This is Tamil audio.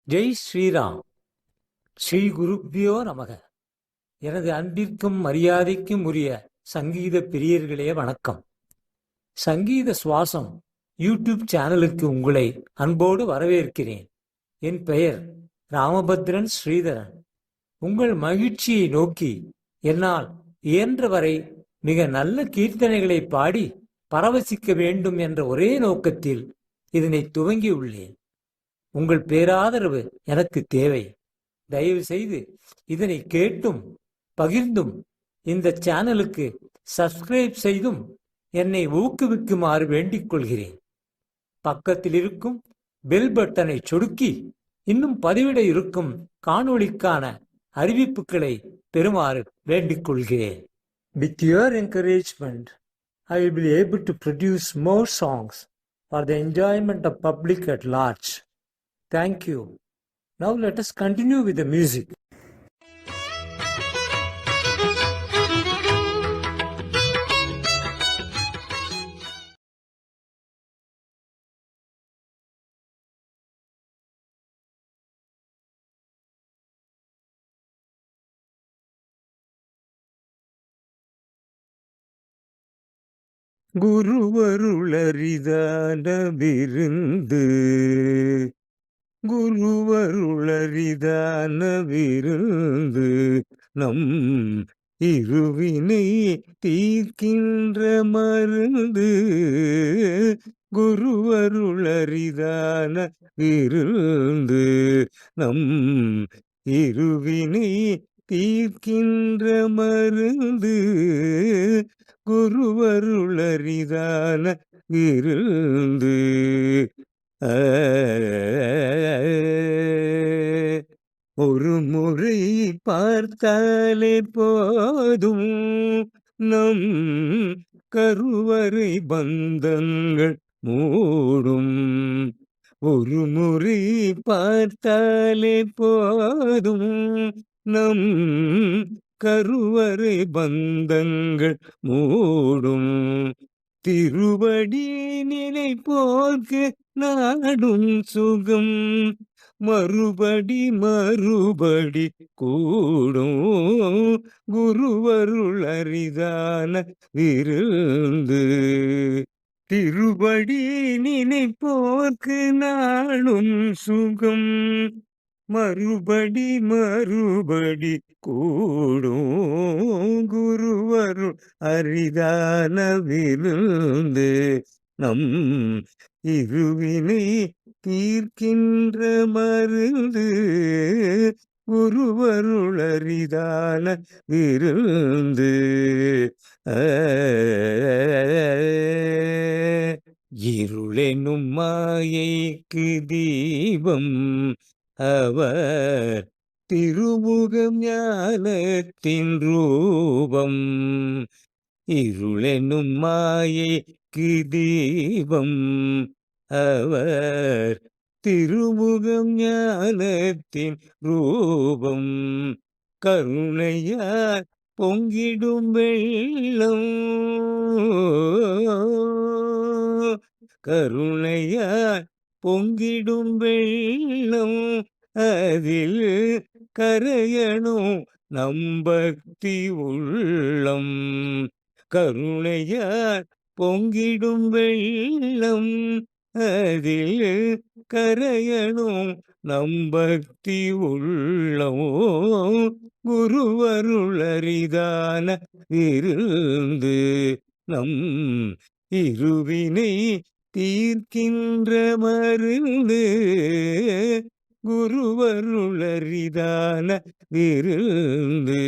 ஜெய் ஸ்ரீராம். ஸ்ரீ குருப்யோ நமக. எனது அன்பிற்கும் மரியாதைக்கும் உரிய சங்கீத பிரியர்களே வணக்கம். சங்கீத சுவாசம் யூடியூப் சேனலுக்கு உங்களை அன்போடு வரவேற்கிறேன். என் பெயர் ராமபத்ரன் ஸ்ரீதரன். உங்கள் மகிழ்ச்சியை நோக்கி என்னால் இயன்றவரை மிக நல்ல கீர்த்தனைகளை பாடி பரவசிக்க வேண்டும் என்ற ஒரே நோக்கத்தில் இதனை துவங்கியுள்ளேன். உங்கள் பேராதரவு எனக்கு தேவை. தயவு செய்து இதனை கேட்டும் பகிர்ந்தும் இந்த சேனலுக்கு சப்ஸ்கிரைப் செய்தும் என்னை ஊக்குவிக்குமாறு வேண்டிக் கொள்கிறேன். பக்கத்தில் இருக்கும் பெல் பட்டனை சொடுக்கி இன்னும் பதிவிட இருக்கும் காணொளிக்கான அறிவிப்புகளை பெறுமாறு வேண்டிக் கொள்கிறேன். With your encouragement, I will be able to produce more songs for the enjoyment of public at large. Thank you. Now let us continue with the music. குருவருளரிதான விருந்து, குருவருளரிதான விருந்து, நம் இருவினை தீர்க்கின்ற மருந்து. குருவருளரிதான விருந்து, நம் இருவினை தீர்க்கின்ற மருந்து. குருவருளரிதான விருந்து. ஒரு முறை பார்த்தாலே போதும் நம் கருவறை பந்தங்கள் மூடும். ஒரு முறை பார்த்தாலே போதும் நம் கருவறை பந்தங்கள் மூடும். திருவடி நினைப்போர்க்கு நாடும் சுகம் மறுபடி மறுபடி கூடும். குருவருளரிதான விருந்து. திருவடி நினைப்போர்க்கு நாடும் சுகம் மறுபடி மறுபடி கூடும். குருவருள் அரிதான விருந்து, நம் இருவினை தீர்க்கின்ற மருந்து. குருவருளரிதான விருந்து. இருளெனும் மாயைக்கு தீபம் அவர் திருமுகம் ஞானத்தின் ரூபம். இருளெனும் மாயைக்கு தீபம் அவர் திருமுகம் ஞானத்தின் ரூபம். கருணையார் பொங்கிடும் வெள்ளம், கருணையார் பொங்கிடும் வெள்ளம், அதில் கரையணும் நம்பக்தி உள்ளம். கருணையார் பொங்கிடும் வெள்ளம், அதில் கரையணும் நம்பக்தி உள்ளம். குருவருளரிதான விருந்து, நம் இருவினை தீர்க்கின்ற மருந்து. குருவருளரிதான விருந்து.